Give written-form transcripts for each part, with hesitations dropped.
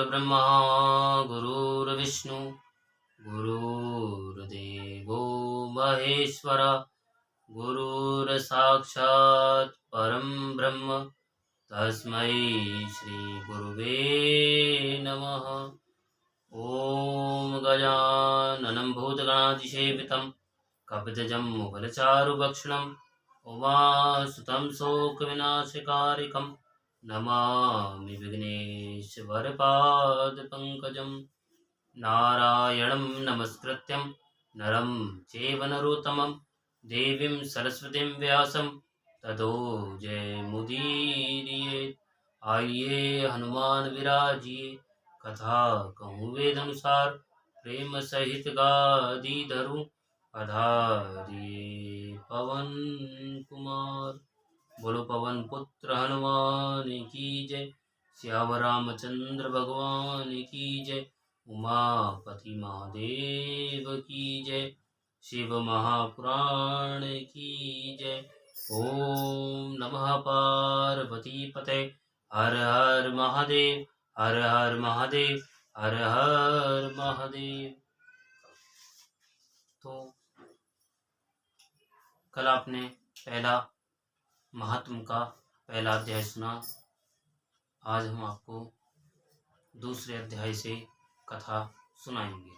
गुरुर्ब्रह्मा गुरुर्विष्णु गुरुर्देवो महेश्वर गुरुर्साक्षात् परं ब्रह्म तस्मै श्री गुरुवे नमः। ओम गजाननं भूतगणाधिसेवितं कपितजम्बुफलचारुभक्षणं उमासुतं शोकविनाशकारिकं नमामि विघ्नेश्वरपादपङ्कजं। नारायणं नमस्कृत्यं नरं चैव नरोत्तमं देवीं सरस्वतीं व्यासं ततो जयमुदीरयेत्। आइए हनुमान विराजिए कथा कहूँ वेद अनुसार प्रेम सहित गादी धरूं पधारिए पवन कुमार। बोलो पवन पुत्र हनुमान की जय, सियावर रामचंद्र भगवान की जय, उमापति महादेव की जय, शिव महापुराण की जय। ओम नमः पार्वती पते हर हर महादेव हर हर महादेव हर हर महादेव। तो कल आपने पहला महात्म का पहला अध्याय सुना। आज हम आपको दूसरे अध्याय से कथा सुनाएंगे।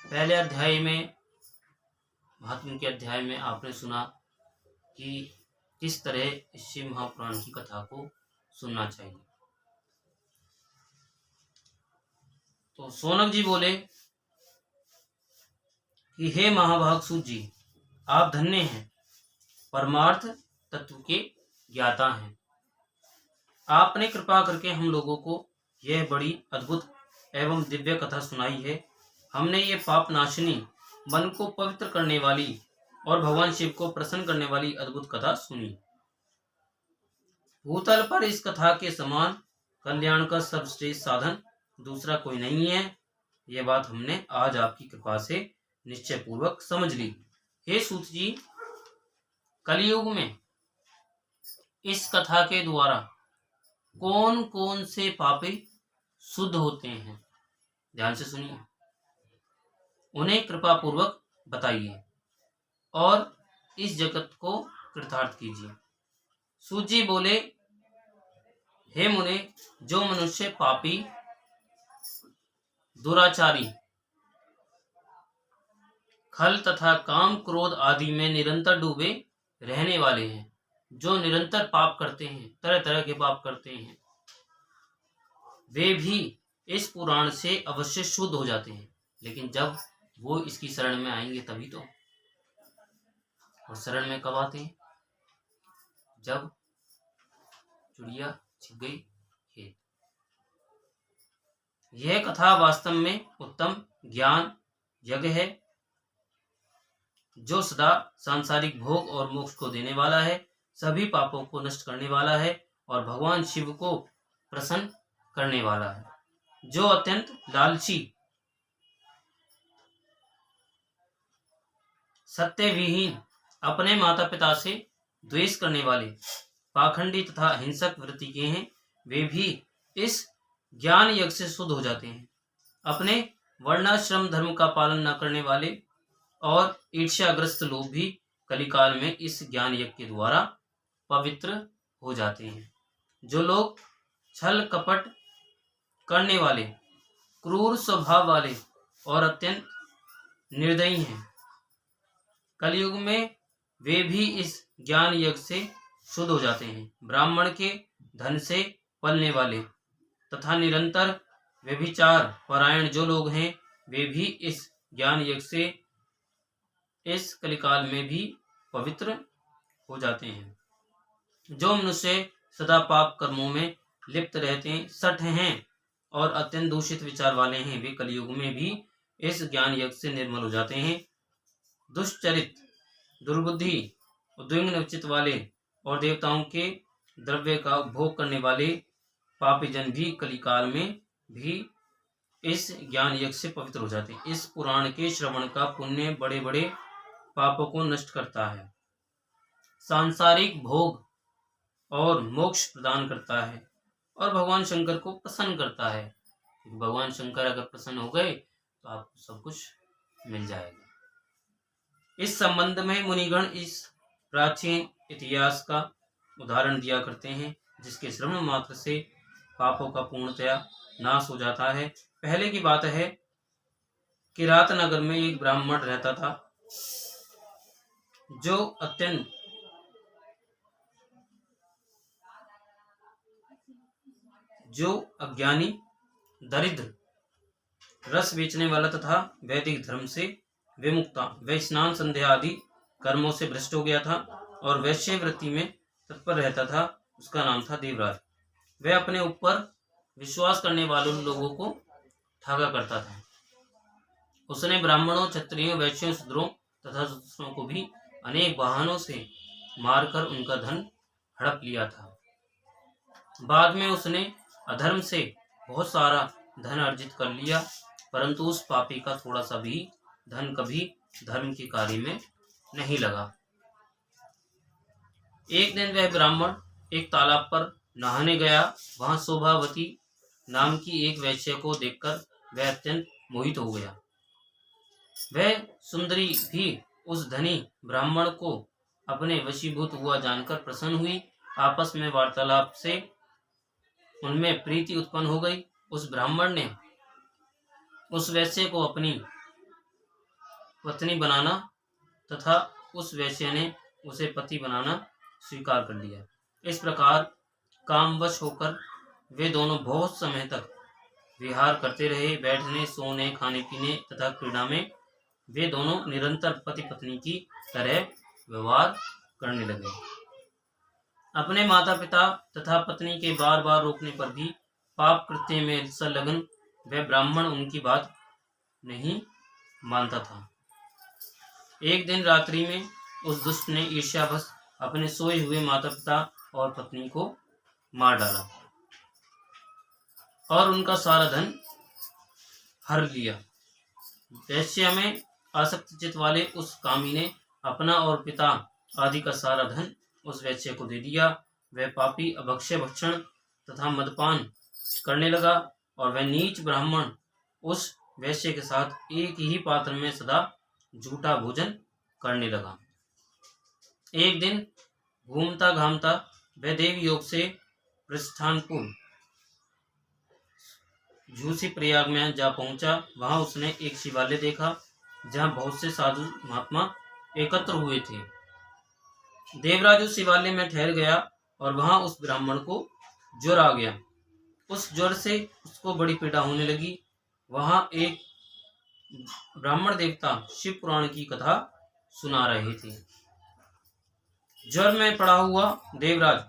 पहले अध्याय में, महात्म के अध्याय में आपने सुना कि किस तरह इस शिव महापुराण की कथा को सुनना चाहिए। तो शौनक जी बोले कि हे महाभाग सूत जी, आप धन्य हैं, परमार्थ तत्व के ज्ञाता हैं। आपने कृपा करके हम लोगों को यह बड़ी अद्भुत एवं दिव्य कथा सुनाई है। हमने ये पाप नाशिनी, मन को पवित्र करने वाली और भगवान शिव को प्रसन्न करने वाली अद्भुत कथा सुनी। भूतल पर इस कथा के समान कल्याण का सर्वश्रेष्ठ साधन दूसरा कोई नहीं है। यह बात हमने आज आपकी कृपा से निश्चय पूर्वक समझ ली। हे सूत जी, कलयुग में इस कथा के द्वारा कौन कौन से पापी शुद्ध होते हैं, ध्यान से सुनिए, उन्हें कृपा पूर्वक बताइए और इस जगत को कृतार्थ कीजिए। सूत जी बोले, हे मुने, जो मनुष्य पापी, दुराचारी, खल तथा काम क्रोध आदि में निरंतर डूबे रहने वाले हैं, जो निरंतर पाप करते हैं, तरह तरह के पाप करते हैं, वे भी इस पुराण से अवश्य शुद्ध हो जाते हैं। लेकिन जब वो इसकी शरण में आएंगे तभी तो। और शरण में कब आते हैं? जब चिड़िया छिप गई खेत। यह कथा वास्तव में उत्तम ज्ञान यज्ञ है, जो सदा सांसारिक भोग और मोक्ष को देने वाला है, सभी पापों को नष्ट करने वाला है और भगवान शिव को प्रसन्न करने वाला है। जो अत्यंत लालची, सत्य विहीन, अपने माता पिता से द्वेष करने वाले, पाखंडी तथा हिंसक वृत्ति के हैं, वे भी इस ज्ञान यज्ञ से शुद्ध हो जाते हैं। अपने वर्णाश्रम धर्म का पालन न करने वाले और ईर्ष्याग्रस्त लोग भी कलिकाल में इस ज्ञान यज्ञ के द्वारा पवित्र हो जाते हैं। जो लोग छल कपट करने वाले, क्रूर स्वभाव वाले और अत्यंत निर्दयी हैं, कलयुग में वे भी इस ज्ञान यज्ञ से शुद्ध हो जाते हैं। ब्राह्मण के धन से पलने वाले तथा निरंतर व्यभिचार परायण जो लोग हैं, वे भी इस ज्ञान यज्ञ से इस कलिकाल में भी पवित्र हो जाते हैं। जो मनुष्य सदा पाप कर्मों में लिप्त रहते हैं, सठ हैं और अत्यंत दूषित विचार वाले हैं, वे कलयुग में भी इस ज्ञान यज्ञ से निर्मल हो जाते हैं। दुष्चरित, दुर्बुद्धि, उद्विग्न उचित वाले और देवताओं के द्रव्य का उपभोग करने वाले पापी जन भी कलिकाल में भी इस ज्ञान यज्ञ से पवित्र हो जाते हैं। इस पुराण के श्रवण का पुण्य बड़े बड़े पापों को नष्ट करता है, सांसारिक भोग और मोक्ष प्रदान करता है। और भगवान शंकर को प्रसन्न करता है। भगवान शंकर अगर प्रसन्न हो गए तो आपको सब कुछ मिल जाएगा। इस संबंध में मुनिगण इस प्राचीन इतिहास का उदाहरण दिया करते हैं, जिसके श्रवण मात्र से पापों का पूर्णतया नाश हो जाता है। पहले की बात है, किरात नगर में एक ब्राह्मण रहता था, जो अत्यंत अज्ञानी, दरिद्र, रस बेचने वाला तथा वैदिक धर्म से विमुक्ता, वह स्नान संध्या आदि कर्मों से भ्रष्ट हो गया था और वैश्य वृत्ति में तत्पर रहता था। उसका नाम था देवराज। वह अपने ऊपर विश्वास करने वालों लोगों को ठगा करता था। उसने ब्राह्मणों, क्षत्रियों, वैश्यों, शूद्रों तथा दूसरों को भी अनेक वाहनों से मारकर उनका धन हड़प लिया था। बाद में उसने अधर्म से बहुत सारा धन अर्जित कर लिया, परंतु उस पापी का थोड़ा सा भी धन कभी धर्म के कार्य में नहीं लगा। एक दिन वह ब्राह्मण एक तालाब पर नहाने गया। वहां शोभावती नाम की एक वैश्य को देखकर वह अत्यंत मोहित हो गया। वह सुंदरी भी उस धनी ब्राह्मण को अपने वशीभूत हुआ जानकर प्रसन्न हुई। आपस में वार्तालाप से उनमें प्रीति उत्पन्न हो गई। उस ब्राह्मण ने उस वैश्य को अपनी पत्नी बनाना तथा उस वैश्य ने उसे पति बनाना स्वीकार कर लिया। इस प्रकार कामवश होकर वे दोनों बहुत समय तक विहार करते रहे। बैठने, सोने, खाने पीने तथा क्रीड़ा में वे दोनों निरंतर पति पत्नी की तरह व्यवहार करने लगे। अपने माता पिता तथा पत्नी के बार बार रोकने पर भी पाप कृत्य में संलग्न वह ब्राह्मण उनकी बात नहीं मानता था। एक दिन रात्रि में उस दुष्ट ने ईर्ष्यावश अपने सोए हुए माता पिता और पत्नी को मार डाला और उनका सारा धन हर लिया। वैश्य में आसक्त चित्त वाले उस कामी ने अपना और पिता आदि का सारा धन उस वैश्य को दे दिया। वह पापी अभक्ष्य भक्षण तथा मदपान करने लगा और वह नीच ब्राह्मण उस वैश्य के साथ एक ही पात्र में सदा झूठा भोजन करने लगा। एक दिन घूमता घामता वह देव योग से प्रस्थानपुर झूसी प्रयाग में जा पहुंचा। वहां उसने एक शिवालय देखा, जहां बहुत से साधु महात्मा एकत्र हुए थे। देवराज उस शिवालय में ठहर गया और वहां उस ब्राह्मण को ज्वर आ गया। उस ज्वर से उसको बड़ी पीड़ा होने लगी। वहां एक ब्राह्मण देवता शिव पुराण की कथा सुना रहे थे। ज्वर में पड़ा हुआ देवराज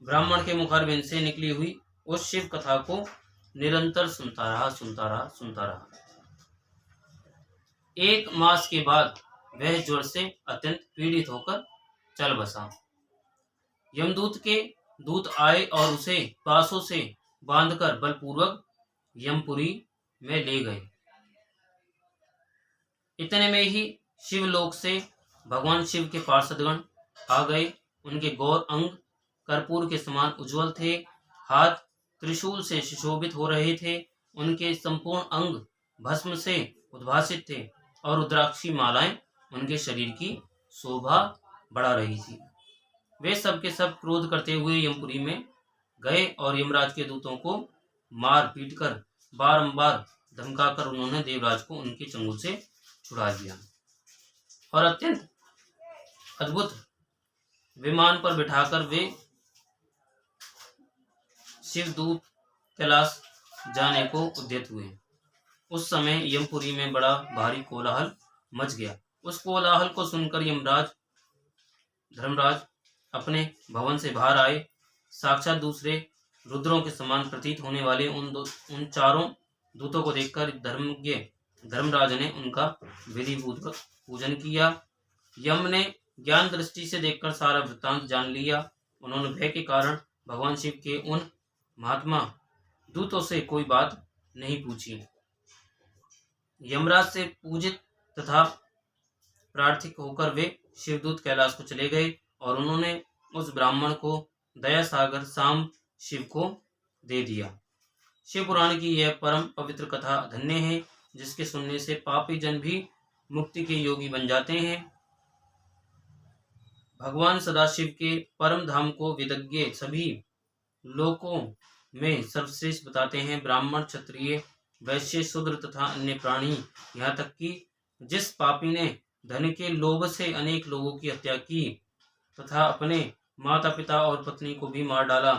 ब्राह्मण के मुखारबिंद से निकली हुई उस शिव कथा को निरंतर सुनता रहा। एक मास के बाद वह ज्वर से अत्यंत पीड़ित होकर चल बसा। यमदूत के दूत आए और उसे पासों से बांधकर बलपूर्वक यमपुरी में ले गए। इतने में ही शिवलोक से भगवान शिव के पार्षदगण आ गए। उनके गौर अंग कर्पूर के समान उज्जवल थे, हाथ त्रिशूल से सुशोभित हो रहे थे। उनके संपूर्ण अंग भस्म से उद्भासित थे और रुद्राक्षी मालाएं उनके शरीर की शोभा बढ़ा रही थी। वे सब के सब क्रोध करते हुए यमपुरी में गए और यमराज के दूतों को मार पीट कर बारंबार धमकाकर उन्होंने देवराज को उनके चंगुल से छुड़ा दिया और अत्यंत अद्भुत विमान पर बिठाकर वे शिवदूत कैलाश जाने को उद्यत हुए। उस समय यमपुरी में बड़ा भारी कोलाहल मच गया। उस कोलाहल को सुनकर यमराज धर्मराज अपने भवन से बाहर आए। साक्षात दूसरे रुद्रों के समान प्रतीत होने वाले उन चारों दूतों को देखकर धर्मज्ञ धर्मराज ने उनका विधिपूर्वक पूजन किया। यम ने ज्ञान दृष्टि से देखकर सारा वृत्तांत जान लिया। उन्होंने भय के कारण भगवान शिव के उन महात्मा दूतों से कोई बात नहीं पूछी। यमराज से पूजित तथा प्रार्थिक होकर वे शिवदूत कैलाश को चले गए और उन्होंने उस ब्राह्मण को दया सागर सांब शिव को दे दिया। शिव पुराण की यह परम पवित्र कथा धन्य है, जिसके सुनने से पापी जन भी मुक्ति के योगी बन जाते हैं। भगवान सदाशिव के परम धाम को विदज्ञ सभी लोकों में सर्वश्रेष्ठ बताते हैं। ब्राह्मण, क्षत्रिय, वैश्य, शूद्र तथा अन्य प्राणी, यहाँ तक कि जिस पापी ने धन के लोभ से अनेक लोगों की हत्या की तथा अपने माता पिता और पत्नी को भी मार डाला,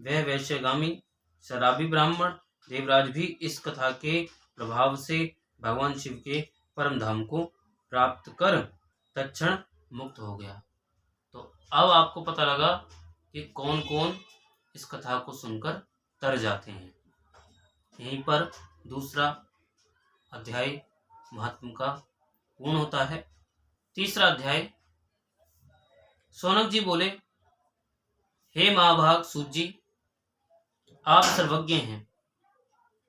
वह वैश्यगामी शराबी ब्राह्मण देवराज भी इस कथा के प्रभाव से भगवान शिव के परम धाम को प्राप्त कर तत्क्षण मुक्त हो गया। तो अब आपको पता लगा कि कौन कौन इस कथा को सुनकर तर जाते हैं। यहीं पर दूसरा अध्याय महात्म का पूर्ण होता है। तीसरा अध्याय। सौनक जी बोले, हे महाभाग सूत जी, आप सर्वज्ञ हैं।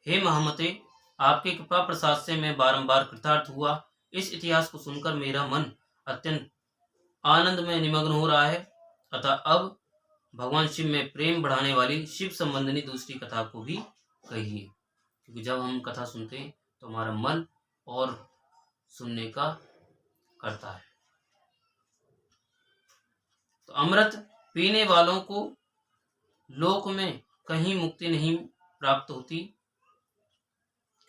हे महामते, आपके कृपा प्रसाद से मैं बारंबार कृतार्थ हुआ। इस इतिहास को सुनकर मेरा मन अत्यंत आनंद में निमग्न हो रहा है। अतः अब भगवान शिव में प्रेम बढ़ाने वाली शिव संबंधी दूसरी कथा को भी कहिए, क्योंकि जब हम कथा सुनते हैं तो हमारा मन और सुनने का करता है। तो अमृत पीने वालों को लोक में कहीं मुक्ति नहीं प्राप्त होती,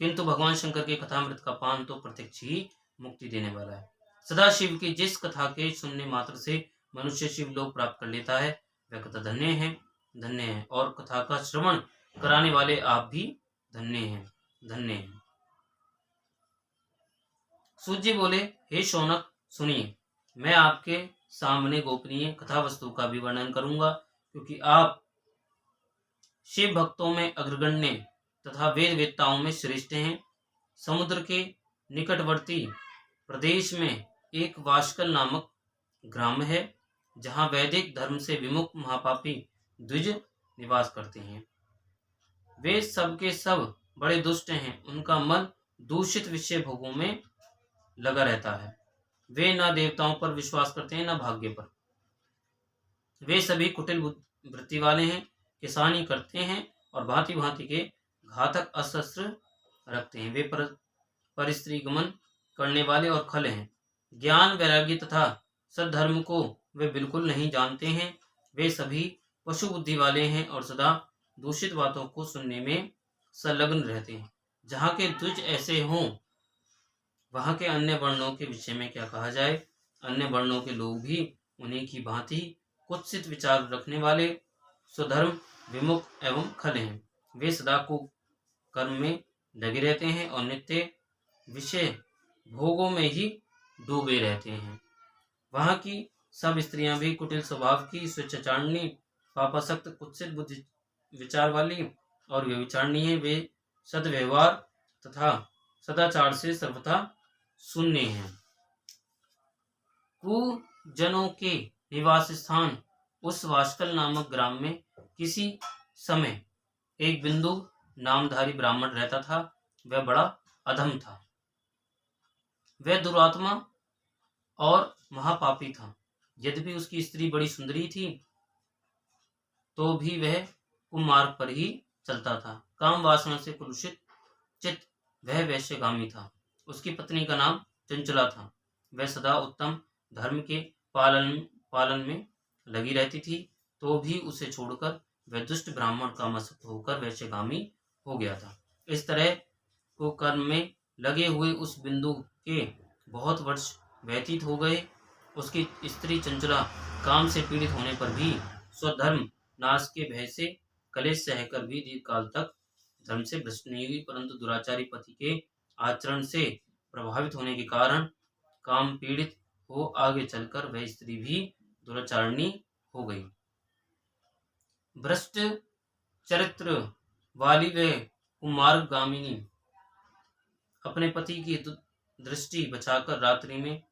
किंतु भगवान शंकर के कथामृत का पान तो प्रत्यक्ष ही मुक्ति देने वाला है। सदाशिव की जिस कथा के सुनने मात्र से मनुष्य शिव लोक प्राप्त कर लेता है, वह कथा धन्य है, धन्य है। और कथा का श्रवण कराने वाले आप भी धन्य हैं, धन्य हैं। सूत जी बोले, हे शौनक सुनिए, मैं आपके सामने गोपनीय कथा वस्तु का भी वर्णन करूंगा, क्योंकि आप शिव भक्तों में अग्रगण्य तथा वेद वेत्ताओं में श्रेष्ठ हैं। समुद्र के निकटवर्ती प्रदेश में एक वाशकल नामक ग्राम है, जहां वैदिक धर्म से विमुख महापापी द्विज निवास करते हैं। वे सब के सब बड़े दुष्ट हैं। उनका मन दूषित विषय भोगों में लगा रहता है। वे न देवताओं पर विश्वास करते हैं, न भाग्य पर। वे सभी कुटिल वृत्ति वाले हैं, किसानी करते हैं और भांति भांति के घातक अस्त्र रखते हैं। वे परिस्त्री गमन करने वाले और खल हैं। ज्ञान, वैराग्य तथा सद्धर्म को वे बिल्कुल नहीं जानते हैं। वे सभी पशु बुद्धि वाले हैं और सदा दूषित बातों को सुनने में संलग्न रहते हैं। जहाँ के द्विज ऐसे हों, वहाँ के अन्य वर्णों के विषय में क्या कहा जाए। अन्य वर्णों के लोग भी उन्हीं की भांति कुत्सित विचार रखने वाले, स्वधर्म विमुख एवं खल हैं। वे सदा को कर्म में लगे रहते हैं और नित्य विषय भोगों में ही डूबे रहते हैं। वहाँ की सब स्त्रियां भी कुटिल स्वभाव की, स्वेच्छाचारिणी, पापासक्त, कुत्सित बुद्धि विचार वाली और व्यभिचारिणी हैं। वे सद्व्यवहार तथा सदाचार से सर्वथा शून्य हैं। कुजनों के निवास स्थान उस वाशकल नामक ग्राम में किसी समय एक बिंदु नामधारी ब्राह्मण रहता था। वह बड़ा अधम था। वह दुरात्मा और महापापी था। यद्यपि उसकी स्त्री बड़ी सुंदरी थी, तो भी वह कुमार्ग पर ही चलता था। काम वासना से कुलुषित चित्त वह वैश्यगामी था। उसकी पत्नी का नाम चंचला था। वह सदा उत्तम धर्म के पालन में लगी रहती थी, तो भी उसे छोड़कर वह दुष्ट ब्राह्मण कामासक्त होकर वैश्यगामी हो गया था। इस तरह को कर्म में लगे हुए उस बिंदु के बहुत वर्ष व्यतीत हो गए। उसकी स्त्री चंचला काम से पीड़ित होने पर भी स्वधर्म नाश के भय से कलेश सहकर भी दीर्घ काल तक धर्म से भ्रष्ट नहीं हुई, परंतु दुराचारी पति के आचरण से प्रभावित होने के कारण काम पीड़ित हो आगे चलकर वह स्त्री भी दुराचारणी हो गई। भ्रष्ट चरित्र वाली वह कुमार्गामिनी अपने पति की दृष्टि बचाकर रात्रि में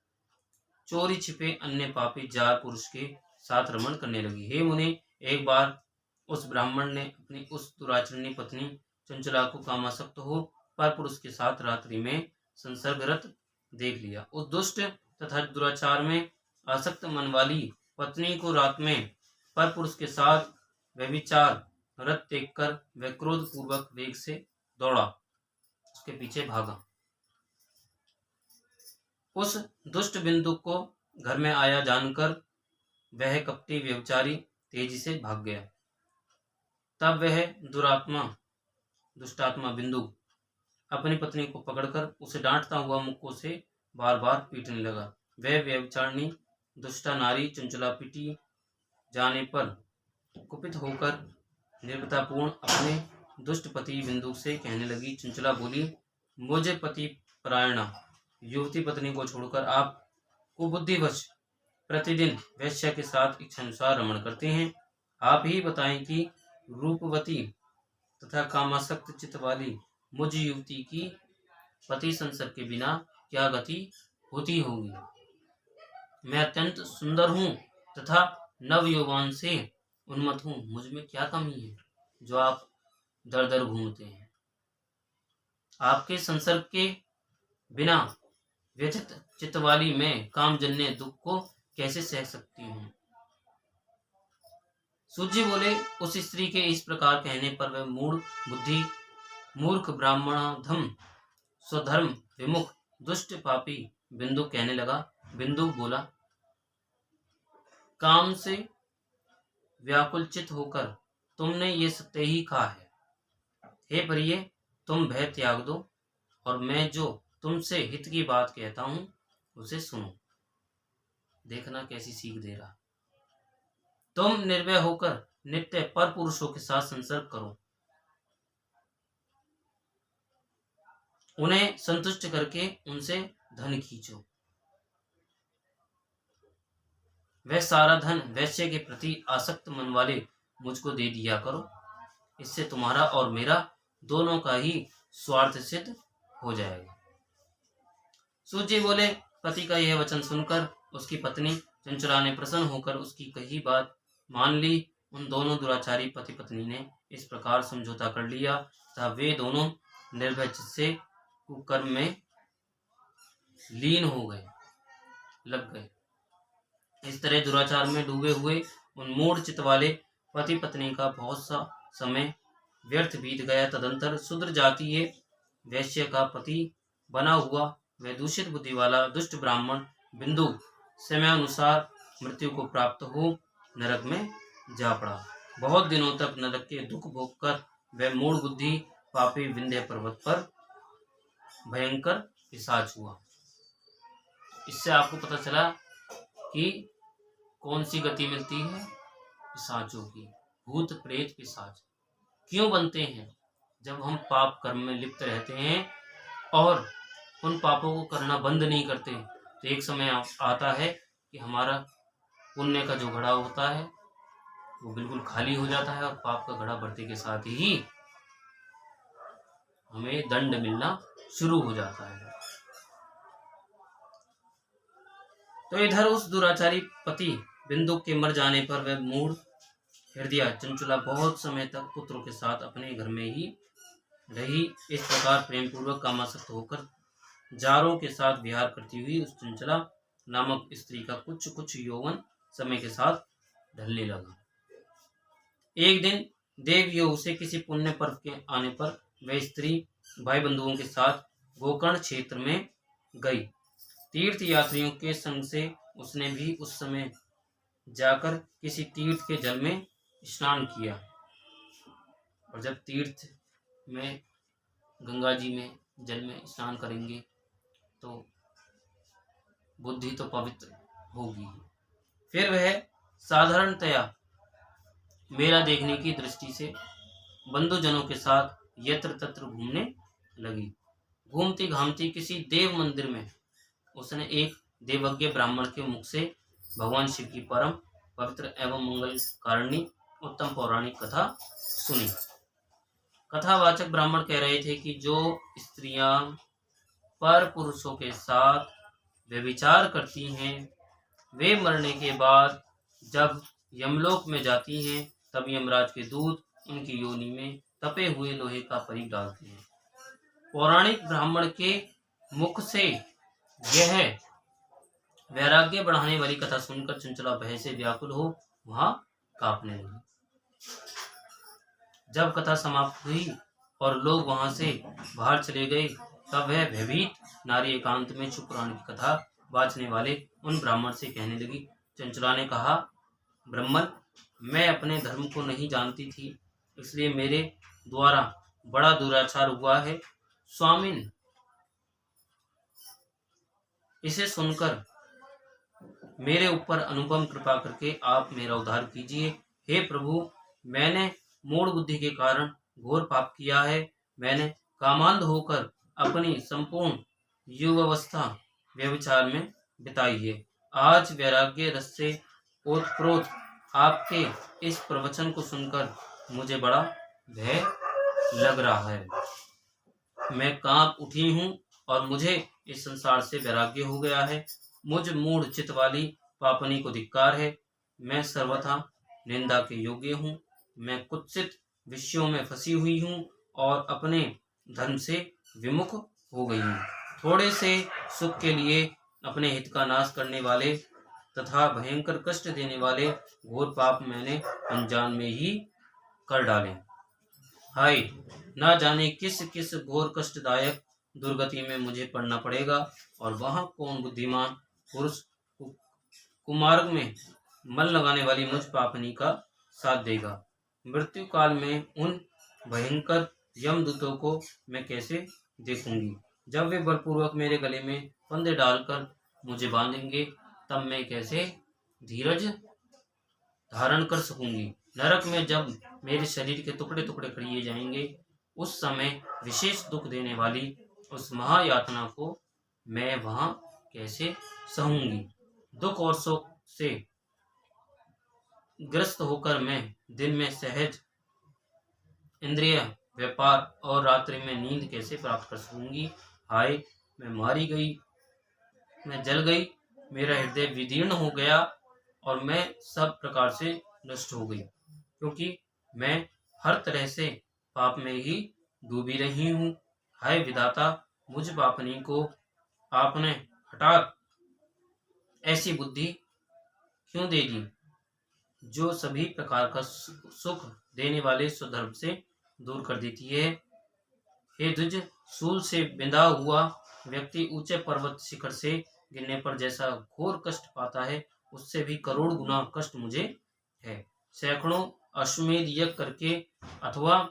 चोरी छिपे अन्य पापी जार पुरुष के साथ रमण करने लगी। हे मुनि, एक बार उस ब्राह्मण ने अपनी उस दुराचरणी पत्नी चंचला को कामासक्त हो पर पुरुष के साथ रात्रि में संसर्गरत देख लिया। उस दुष्ट तथा दुराचार में आसक्त मन वाली पत्नी को रात में पर पुरुष के साथ व्यभिचार रथ देखकर वह क्रोध पूर्वक वेग से दौड़ा, उसके पीछे भागा। उस दुष्ट बिंदु को घर में आया जानकर वह कपटी व्यभिचारी तेजी से भाग गया। तब वह दुष्टात्मा बिंदु अपनी पत्नी को पकड़कर उसे डांटता हुआ मुक्कों से बार बार पीटने लगा। वह व्यभिचारिणी दुष्टा नारी चंचला पीटी जाने पर कुपित होकर निर्भयतापूर्ण अपने दुष्ट पति बिंदु से कहने लगी। चंचला बोली, मुझे पति परायणा युवती पत्नी को छोड़कर आप कुबुद्धिवश प्रतिदिन वैश्य के साथ इच्छानुसार रमण करते हैं। आप ही बताएं कि रूपवती तथा कामासक्त चित्त वाली मुझ युवती की पति संसर्ग के बिना क्या गति होती होगी। मैं अत्यंत सुंदर हूँ तथा नव यौवन से उन्मत्त हूँ। मुझ में क्या कमी है जो आप दर दर घूमते हैं। आपके संसर्ग के बिना व्यथित चित्त वाली मैं कामजन्य दुख को कैसे सह सकती हूँ। सूजी बोले, उस स्त्री के इस प्रकार कहने पर वह मूर्ख ब्राह्मणाधम स्वधर्म विमुख दुष्ट पापी बिंदु कहने लगा। बिंदु बोला, काम से व्याकुलचित होकर तुमने ये सत्य ही कहा है। हे प्रिय, तुम भय त्याग दो और मैं जो तुमसे हित की बात कहता हूं उसे सुनो। देखना कैसी सीख दे रहा। तुम निर्भय होकर नित्य पर पुरुषों के साथ संसर्ग करो, उन्हें संतुष्ट करके उनसे धन खींचो। वह सारा धन वैश्य के प्रति आसक्त मन वाले मुझको दे दिया करो। इससे तुम्हारा और मेरा दोनों का ही स्वार्थ सिद्ध हो जाएगा। सूजी बोले, पति का यह वचन सुनकर उसकी पत्नी चंचला ने प्रसन्न होकर उसकी कही बात मान ली। उन दोनों दुराचारी पति पत्नी ने इस प्रकार समझौता कर लिया तथा वे दोनों निर्भय चित्त से कुकर्म में लीन लग गए। इस तरह दुराचार में डूबे हुए उन मूढ़ चित्त वाले पति पत्नी का बहुत सा समय व्यर्थ बीत गया। तदंतर शूद्र जातीय वैश्य का पति बना हुआ वह दूषित बुद्धि वाला दुष्ट ब्राह्मण बिंदु समय अनुसार मृत्यु को प्राप्त हो नरक में जा पड़ा। बहुत दिनों तक नरक के दुख भोग कर वह मूढ़ बुद्धि पापी विंध्य पर्वत पर भयंकर पिशाच हुआ। इससे आपको पता चला कि कौन सी गति मिलती है पिशाचों की। भूत प्रेत पिशाच क्यों बनते हैं? जब हम पाप कर्म में लिप्त रहते हैं और उन पापों को करना बंद नहीं करते तो एक समय आता है कि हमारा पुण्य का जो घड़ा होता है वो बिल्कुल खाली हो जाता है और पाप का घड़ा बढ़ते के साथ ही हमें दंड मिलना शुरू हो जाता है। तो इधर उस दुराचारी पति बिंदु के मर जाने पर वह मूढ़ हृदय चंचला बहुत समय तक पुत्रों के साथ अपने घर में ही रही। इस प्रकार प्रेम पूर्वक कामासक्त होकर जारों के साथ विहार करती हुई उस चंचला नामक स्त्री का कुछ यौवन समय के साथ ढलने लगा। एक दिन देव योग से किसी पुण्य पर्व के आने पर वह स्त्री भाई बंधुओं के साथ गोकर्ण क्षेत्र में गई। तीर्थ यात्रियों के संग से उसने भी उस समय जाकर किसी तीर्थ के जल में स्नान किया। और जब तीर्थ में गंगा जी में जल में स्नान करेंगे तो बुद्धि तो पवित्र होगी। फिर वह साधारणतया मेला देखने की दृष्टि से बंधुजनों के साथ यत्र तत्र घूमने लगी। घूमती घामती किसी देव मंदिर में उसने एक देवज्ञ ब्राह्मण के मुख से भगवान शिव की परम पवित्र एवं मंगल कारिणी उत्तम पौराणिक कथा सुनी। कथावाचक ब्राह्मण कह रहे थे कि जो स्त्रियां पर पुरुषों के साथ व्यभिचार करती हैं वे मरने के बाद जब यमलोक में जाती हैं तब यमराज के दूत उनकी योनि में तपे हुए लोहे का परीख डालते हैं। पौराणिक ब्राह्मण के मुख से यह वैराग्य बढ़ाने वाली कथा सुनकर चंचला भय से व्याकुल हो वहां कांपने लगी। जब कथा समाप्त हुई और लोग वहां से बाहर चले गए, तब वह भयभीत नारी एकांत में शिव पुराण की कथा वाचने वाले उन ब्राह्मण से कहने लगी। चंचला ने कहा, ब्राह्मण, मैं अपने धर्म को नहीं जानती थी, इसलिए मेरे द्वारा बड़ा दुराचार हुआ है। स्वामिन, इसे सुनकर मेरे ऊपर अनुपम कृपा करके आप मेरा उद्धार कीजिए। हे प्रभु, मैंने मूढ़ बुद्धि के कारण घोर पाप किया है। मैंने कामांध होकर अपनी संपूर्ण युवावस्था व्यभिचार में बिताई है। आज वैराग्य रस से ओतप्रोत आपके इस प्रवचन को सुनकर मुझे बड़ा भय लग रहा है। मैं कांप उठी हूँ और मुझे इस संसार से वैराग्य हो गया है। मुझ मूढ़ चित्त वाली पापनी को धिक्कार है। मैं सर्वथा निंदा के योग्य हूँ। मैं कुत्सित विषयों में फंसी हुई हूँ और अपने धर्म से विमुख हो गई हूँ। थोड़े से सुख के लिए अपने हित का नाश करने वाले तथा भयंकर कष्ट देने वाले घोर पाप मैंने अनजान में ही कर डाले। हाय, ना जाने किस किस घोर कष्टदायक दुर्गति में मुझे पड़ना पड़ेगा और वहां कौन बुद्धिमान पुरुष कुमार्ग में मन लगाने वाली मुझ पापनी का साथ देगा। मृत्यु काल में उन भयंकर यमदूतों को मैं कैसे देखूंगी। जब वे बलपूर्वक मेरे गले में फंदे डालकर मुझे बांधेंगे, तब मैं कैसे धीरज धारण कर सकूंगी। नरक में जब मेरे शरीर के टुकड़े टुकड़े कर दिए जाएंगे, उस समय विशेष दुख देने वाली उस महायातना को मैं वहां कैसे सहूंगी। दुख और शोक से ग्रस्त होकर मैं दिन में सहज इंद्रिय व्यापार और रात्रि में नींद कैसे प्राप्त कर सकूंगी। हाय, मैं मारी गई, मैं जल गई, मेरा हृदय विदीर्ण हो गया और मैं सब प्रकार से नष्ट हो गई, क्योंकि मैं हर तरह से पाप में ही डूबी रही हूँ। हाय विधाता, मुझ पापनी को आपने हठात ऐसी बुद्धि क्यों दे दी, जो सभी प्रकार का सुख देने वाले स्वधर्म से दूर कर देती है। हे द्विज, शूल से बिंधा हुआ व्यक्ति ऊंचे पर्वत शिखर से गिरने पर जैसा घोर कष्ट पाता है, उससे भी करोड़ गुना कष्ट मुझे है। सैकड़ों अश्वमेध यज्ञ करके अथवा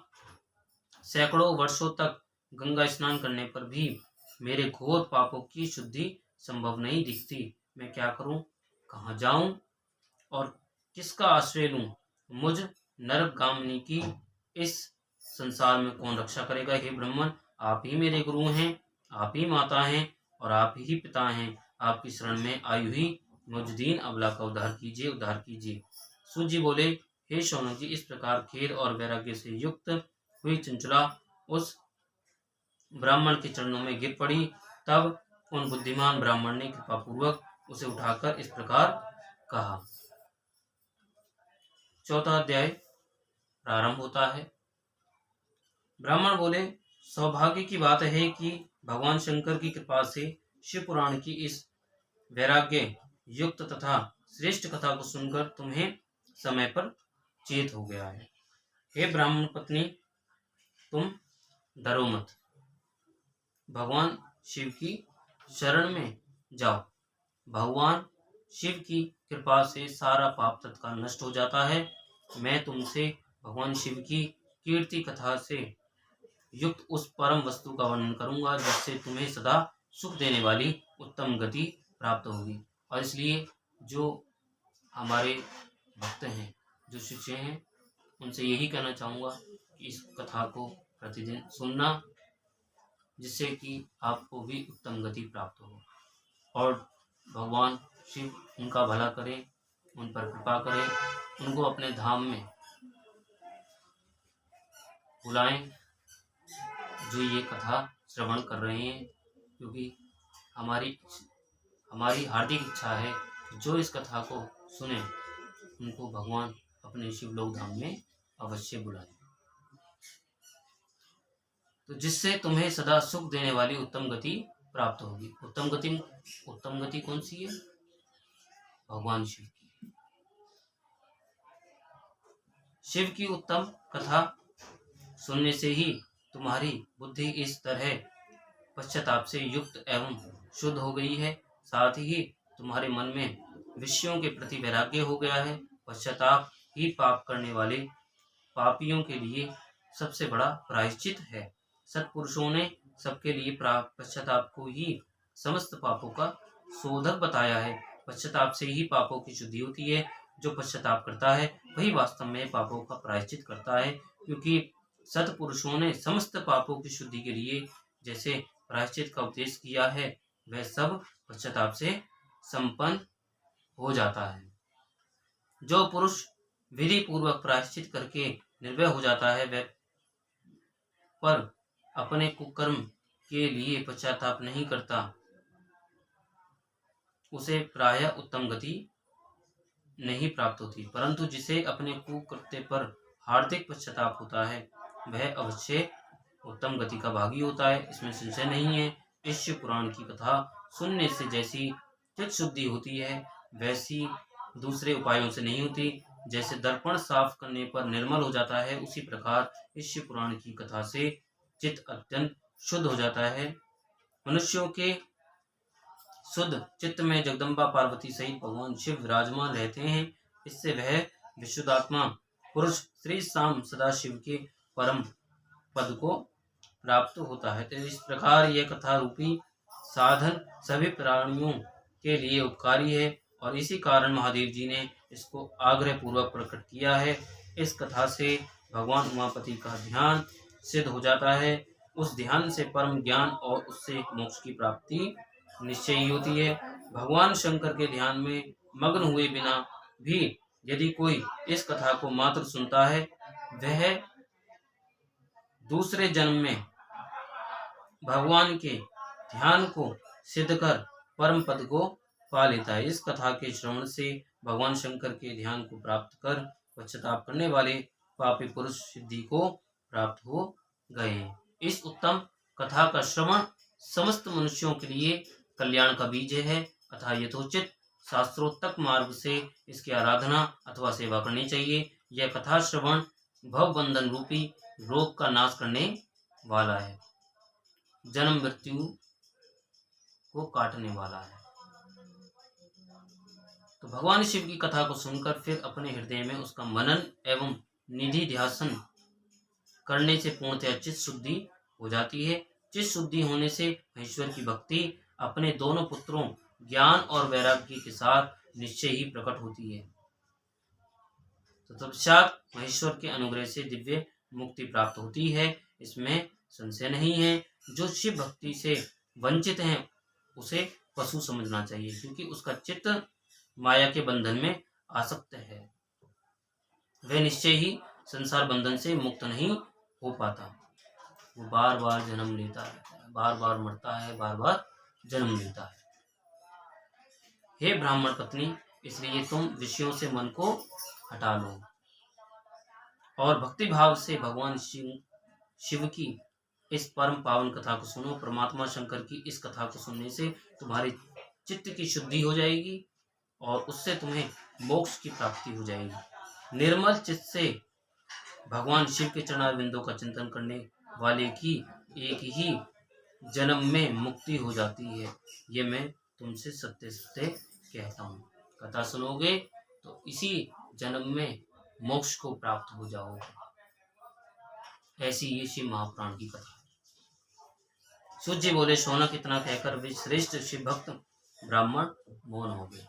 सैकड़ों वर्षों तक गंगा स्नान करने पर भी मेरे घोर पापों की शुद्धि संभव नहीं दिखती। मैं क्या करूं, कहाँ जाऊं और किसका आश्रय लूं। मुझ नरकगामिनी की इस संसार में कौन रक्षा करेगा। हे ब्राह्मण, आप ही मेरे गुरु हैं, आप ही माता हैं और आप ही पिता हैं। आपकी शरण में आई हुई मुझ दीन अबला का उद्धार कीजिए, उद्धार कीजिए। सूत जी बोले, हे शौनक जी, इस प्रकार खेद और वैराग्य से युक्त हुई चंचला उस ब्राह्मण के चरणों में गिर पड़ी। तब उन बुद्धिमान ब्राह्मण ने कृपा पूर्वक उसे उठाकर इस प्रकार कहा। चौथा अध्याय प्रारंभ होता है। ब्राह्मण बोले, सौभाग्य की बात है कि भगवान शंकर की कृपा से शिव पुराण की इस वैराग्य युक्त तथा श्रेष्ठ कथा को सुनकर तुम्हें समय पर चेत हो गया है। हे ब्राह्मण पत्नी, तुम डरो मत, भगवान शिव की शरण में जाओ। भगवान शिव की कृपा से सारा पाप तत्काल नष्ट हो जाता है। मैं तुमसे भगवान शिव की कीर्ति कथा से युक्त उस परम वस्तु का वर्णन करूंगा, जिससे तुम्हें सदा सुख देने वाली उत्तम गति प्राप्त होगी। और इसलिए जो हमारे भक्त हैं, जो शिष्य हैं, उनसे यही कहना चाहूँगा कि इस कथा को प्रतिदिन सुनना, जिससे कि आपको भी उत्तम गति प्राप्त हो और भगवान शिव उनका भला करें, उन पर कृपा करें, उनको अपने धाम में बुलाएं, जो ये कथा श्रवण कर रहे हैं। क्योंकि हमारी हार्दिक इच्छा है कि जो इस कथा को सुने, उनको भगवान अपने शिवलोक धाम में अवश्य बुलाएं, तो जिससे तुम्हें सदा सुख देने वाली उत्तम गति प्राप्त होगी। उत्तम गति कौन सी है? भगवान शिव की। शिव की उत्तम कथा सुनने से ही तुम्हारी बुद्धि इस तरह पश्चाताप से युक्त एवं शुद्ध हो गई है। साथ ही तुम्हारे मन में विषयों के प्रति वैराग्य हो गया है। पश्चाताप ही पाप करने वाले पापियों के लिए सबसे बड़ा प्रायश्चित है। सत्पुरुषों ने सबके लिए पश्चाताप को ही समस्त पापों का शोधक बताया है। पश्चाताप से ही पापों की शुद्धि होती है। जो पश्चाताप करता है वही वास्तव में पापों का प्रायश्चित करता है, क्योंकि सत्पुरुषों ने समस्त पापों की शुद्धि के लिए जैसे प्रायश्चित का उपदेश किया है, वह सब पश्चाताप से संपन्न हो जाता है। जो पुरुष विधि पूर्वक प्रायश्चित करके निर्भय हो जाता है, वह पर अपने कुकर्म के लिए पश्चाताप नहीं करता, उसे प्रायः उत्तम गति नहीं प्राप्त होती। परंतु जिसे अपने कुकृत्य पर हार्दिक पश्चाताप होता है, वह अवश्य उत्तम गति का भागी होता है, इसमें संशय नहीं है। इस शिव पुराण की कथा सुनने से जैसी चित्त शुद्धि होती है, वैसी दूसरे उपायों से नहीं होती। जैसे दर्पण साफ करने पर निर्मल हो जाता है, उसी प्रकार इस शिव पुराण की कथा से चित्त अत्यंत शुद्ध हो जाता है। मनुष्यों के शुद्ध चित्त में जगदम्बा पार्वती सहित भगवान शिव विराजमान रहते हैं। इससे वह विशुद्धात्मा पुरुष श्री शाम सदाशिव के परम पद को प्राप्त होता है। तो इस प्रकार यह कथा रूपी साधन सभी प्राणियों के लिए उपकारी है, और इसी कारण महादेव जी ने इसको आग्रह पूर्वक प्रकट किया है। इस कथा से भगवान उमापति का ध्यान सिद्ध हो जाता है। उस ध्यान से परम ज्ञान और उससे मोक्ष की प्राप्ति निश्चय ही होती है। भगवान शंकर के ध्यान में मग्न हुए बिना भी यदि कोई इस कथा को मात्र सुनता है, वह दूसरे जन्म में भगवान के ध्यान को सिद्ध कर परम पद को पा लेता है। इस कथा के श्रवण से भगवान शंकर के ध्यान को प्राप्त कर पश्चाताप करने वाले पापी पुरुष सिद्धि को प्राप्त हो गए। इस उत्तम कथा का श्रवण समस्त मनुष्यों के लिए कल्याण का बीज है, अतः यथोचित शास्त्रोक्त मार्ग से इसकी आराधना अथवा सेवा करनी चाहिए। यह कथा श्रवण भव बंधन रूपी रोग का नाश करने वाला है, जन्म मृत्यु को काटने वाला है। तो भगवान शिव की कथा को सुनकर फिर अपने हृदय में उसका मनन एवं निधि ध्यासन करने से पूर्णतः चित्त शुद्धि हो जाती है। चित्त शुद्धि होने से ईश्वर की भक्ति अपने दोनों पुत्रों ज्ञान और वैराग्य के साथ निश्चय ही प्रकट होती है। तो तत्पश्चात महेश्वर के अनुग्रह से दिव्य मुक्ति प्राप्त होती है, इसमें संशय नहीं है। जो शिव भक्ति से वंचित हैं उसे पशु समझना चाहिए, क्योंकि उसका चित्त माया के बंधन में आसक्त है। वह निश्चय ही संसार बंधन से मुक्त नहीं हो पाता। वो बार बार जन्म लेता रहता है, बार बार मरता है, बार बार जन्म लेता है। हे ब्राह्मण पत्नी, इसलिए तुम विषयों से मन को हटा लो और भक्ति भाव से भगवान शिव की इस परम पावन कथा को सुनो। परमात्मा शंकर की इस कथा को सुनने से तुम्हारी चित्त की शुद्धि हो जाएगी और उससे तुम्हें मोक्ष की प्राप्ति हो जाएगी। निर्मल चित्त से भगवान शिव के चरणारविंदों का चिंतन करने वाले की एक ही जन्म में मुक्ति हो जाती है। ये मैं तुमसे सत्य सत्य कहता हूँ। कथा सुनोगे तो इसी जन्म में मोक्ष को प्राप्त हो जाओगे। ऐसी ये शिव महापुराण की कथा। सूत जी बोले, शौनक इतना कहकर वे श्रेष्ठ शिव भक्त ब्राह्मण मौन हो गए।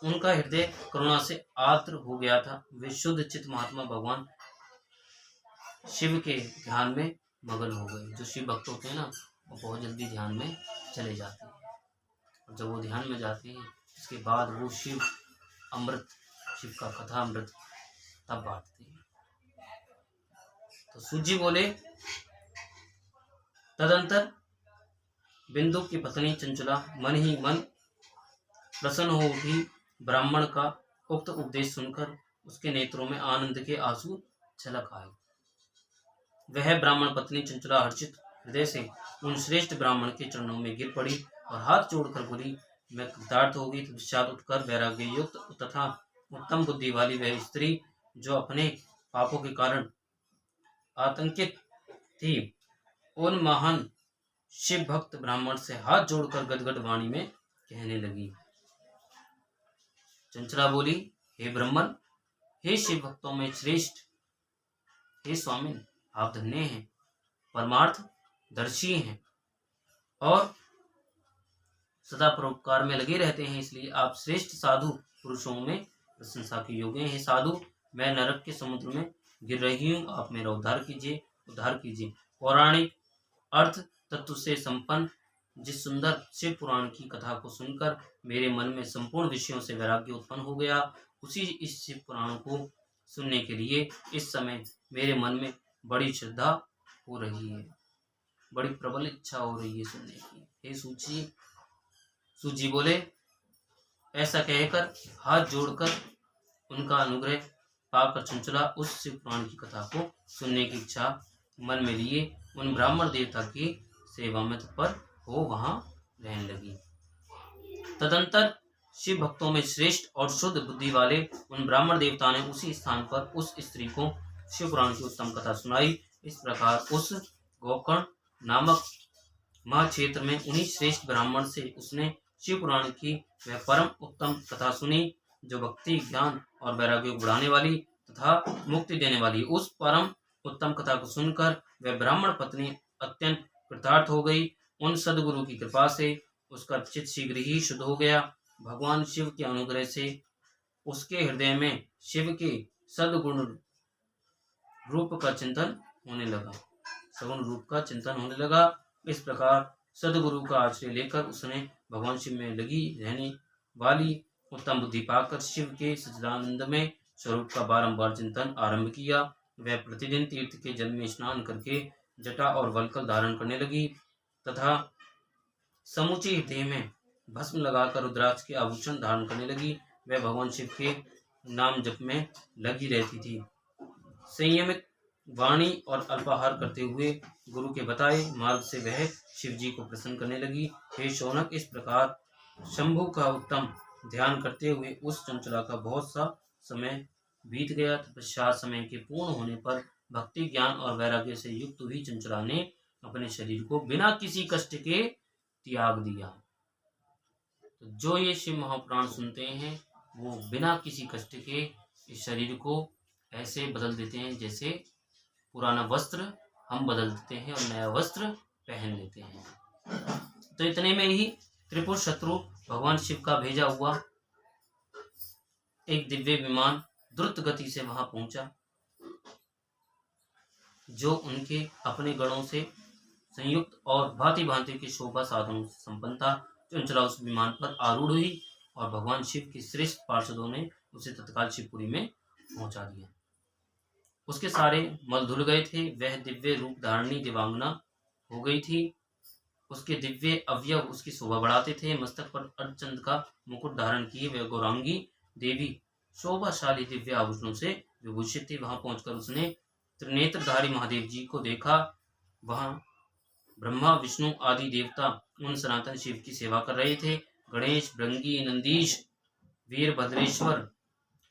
उनका हृदय करुणा से आर्द्र हो गया था। वे शुद्ध चित्त महात्मा भगवान शिव के ध्यान में मगन हो गए। जो शिव भक्त होते हैं ना, वो बहुत जल्दी ध्यान में चले जाते हैं, और जब वो ध्यान में जाते हैं उसके बाद वो शिव अमृत, शिव का कथा अमृत तब बांटते हैं। तो सूत जी बोले, तदंतर बिंदु की पत्नी चंचला मन ही मन प्रसन्न हो उठी। ब्राह्मण का उक्त उपदेश सुनकर उसके नेत्रों में आनंद के आंसू छलक आए। वह ब्राह्मण पत्नी चंचला हर्षित हृदय से उन श्रेष्ठ ब्राह्मण के चरणों में गिर पड़ी और हाथ जोड़कर बोली, मैं कृतार्थ होगी। पश्चात उठकर वैराग्य युक्त तथा उत्तम बुद्धि वाली वह स्त्री, जो अपने पापों के कारण आतंकित थी, उन महान शिव भक्त ब्राह्मण से हाथ जोड़कर गदगद वाणी में कहने लगी। चंचला बोली, हे ब्राह्मण, हे शिव भक्तों में श्रेष्ठ, हे स्वामिन, आप धन्य हैं, परमार्थ दर्शी हैं और सदा परोपकार में लगे रहते हैं, इसलिए आप श्रेष्ठ साधु पुरुषों में प्रशंसा के योग्य हैं। साधु, मैं नरक के समुद्र में गिर रही हूँ, आप मेरा उद्धार कीजिए, उद्धार कीजिए। पौराणिक अर्थ तत्व से संपन्न जिस सुंदर शिव पुराण की कथा को सुनकर मेरे मन में संपूर्ण विषयों से वैराग्य उत्पन्न हो गया, उसी इस शिव पुराण को सुनने के लिए इस समय मेरे मन में बड़ी श्रद्धा हो रही है, बड़ी प्रबल इच्छा हो रही है सुनने की। हे सूजी बोले, ऐसा कहकर हाथ जोड़कर उनका अनुग्रह पाकर चंचला उस शिव पुराण की कथा को सुनने की इच्छा मन में लिए उन ब्राह्मण देवता की सेवा में तत्पर हो वहां रहने लगी। तदंतर शिव भक्तों में श्रेष्ठ और शुद्ध बुद्धि वाले उन ब्राह्मण देवता ने उसी स्थान पर उस स्त्री को शिव पुराण की उत्तम कथा सुनाई। इस प्रकार उस गोकर्ण नामक महाक्षेत्र में उन्हीं श्रेष्ठ ब्राह्मण से उसने शिव पुराण की वह परम उत्तम कथा सुनी, जो भक्ति, ज्ञान और वैराग्य को बढ़ाने वाली तथा मुक्ति देने वाली। उस परम उत्तम कथा को सुनकर वह ब्राह्मण पत्नी अत्यंत कृतार्थ हो गई। उन सदगुरु की कृपा से उसका चित्त शीघ्र ही शुद्ध हो गया। भगवान शिव के अनुग्रह से उसके हृदय में शिव के सदगुण रूप का चिंतन होने लगा, सगुण रूप का चिंतन होने लगा। इस प्रकार सदगुरु का आश्रय लेकर उसने भगवान शिव में लगी रहने वाली उत्तम बुद्धि पाकर शिव के सच्चिदानंदमय स्वरूप का बारंबार चिंतन आरंभ किया। वह प्रतिदिन तीर्थ के जल में स्नान करके जटा और वल्कल धारण करने लगी तथा समूचे हृदय में भस्म लगाकर रुद्राक्ष के आभूषण धारण करने लगी। वह भगवान शिव के नाम जप में लगी रहती थी। संयमित वाणी और अल्पाहार करते हुए गुरु के बताए मार्ग से वह शिव जी को प्रसन्न करने लगी। हे शौनक, इस प्रकार शंभु का उत्तम ध्यान करते हुए उस चंचला का बहुत सा समय बीत गया। तत्पश्चात समय के पूर्ण होने पर भक्ति, ज्ञान और वैराग्य से युक्त हुई चंचला ने अपने शरीर को बिना किसी कष्ट के त्याग दिया। तो जो ये शिव महापुराण सुनते हैं वो बिना किसी कष्ट के इस शरीर को ऐसे बदल देते हैं जैसे पुराना वस्त्र हम बदल देते हैं और नया वस्त्र पहन लेते हैं। तो इतने में ही त्रिपुर शत्रु भगवान शिव का भेजा हुआ एक दिव्य विमान द्रुत गति से वहां पहुंचा, जो उनके अपने गणों से संयुक्त और भांति भांति के शोभा साधनों से संपन्न था। चंचला उस विमान पर आरूढ़ हुई और भगवान शिव के श्रेष्ठ पार्षदों ने उसे तत्काल शिवपुरी में पहुंचा दिया। उसके सारे मल धुल गए थे, वह दिव्य रूप धारणी दिवांगना हो गई थी। उसके दिव्य अवयव उसकी शोभा बढ़ाते थे। मस्तक पर अर्धचंद का मुकुट धारण किए वह गौरांगी देवी शोभाशाली दिव्य आभूषणों से विभूषित थी। वहां पहुंचकर उसने त्रिनेत्रधारी महादेव जी को देखा। वहां ब्रह्मा, विष्णु आदि देवता उन सनातन शिव की सेवा कर रहे थे। गणेश, भृंगी, नंदीश, वीरभद्रेश्वर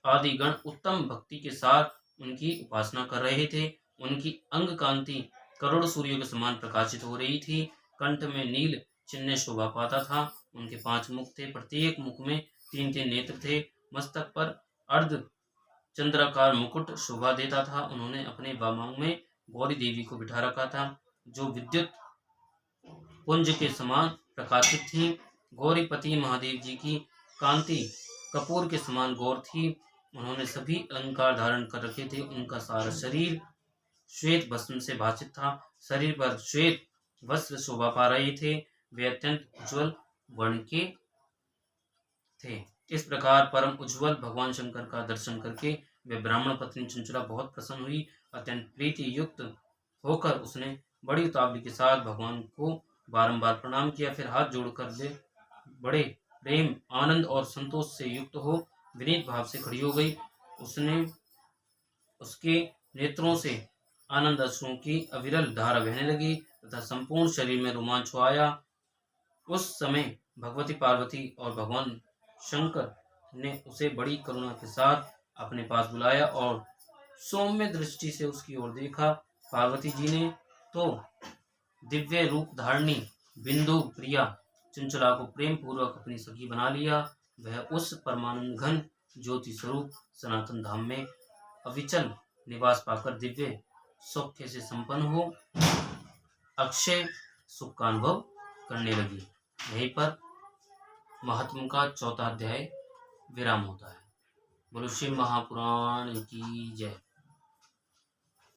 आदि गण उत्तम भक्ति के साथ उनकी उपासना कर रहे थे। उनकी अंग कांति करोड़ सूर्यों के समान प्रकाशित हो रही थी। कंठ में नील चिन्ह शोभा पाता था। उनके 5 मुख थे, प्रत्येक मुख में 3-3 नेत्र थे। मस्तक पर अर्ध चंद्राकार मुकुट शोभा देता था। उन्होंने अपने वामांग में गौरी देवी को बिठा रखा था, जो विद्युत पुंज के समान प्रकाशित थी। गौरीपति महादेव जी की कांति कपूर के समान गौर थी। उन्होंने सभी अलंकार धारण कर रखे थे। उनका सारा शरीर श्वेत भस्म से भासित था। शरीर पर श्वेत वस्त्र शोभा पा रहे थे। वे अत्यंत उज्ज्वल वर्ण के थे। इस प्रकार परम उज्ज्वल भगवान शंकर का दर्शन करके वे ब्राह्मण पत्नी चंचला बहुत प्रसन्न हुई। अत्यंत प्रीति युक्त होकर उसने बड़ी उतावली के साथ भगवान को बारंबार प्रणाम किया। फिर हाथ जोड़कर वे बड़े प्रेम, आनंद और संतोष से युक्त हो विनीत भाव से खड़ी हो गई। उसके नेत्रों से आनंद अश्रुओं की अविरल धारा बहने लगी तथा संपूर्ण शरीर में रोमांच हो आया। उस समय भगवती पार्वती और भगवान शंकर ने उसे बड़ी करुणा के साथ अपने पास बुलाया और सौम्य दृष्टि से उसकी ओर देखा। पार्वती जी ने तो दिव्य रूप धारणी बिंदु प्रिया चंचला को प्रेम पूर्वक अपनी सखी बना लिया। वह उस परमानंद घन ज्योति स्वरूप सनातन धाम में अविचल निवास पाकर दिव्य सौख्य से संपन्न हो अक्षय सुख का अनुभव करने लगी। यहीं पर महात्म का चौथा अध्याय विराम होता है। बोलो शिव महापुराण की जय।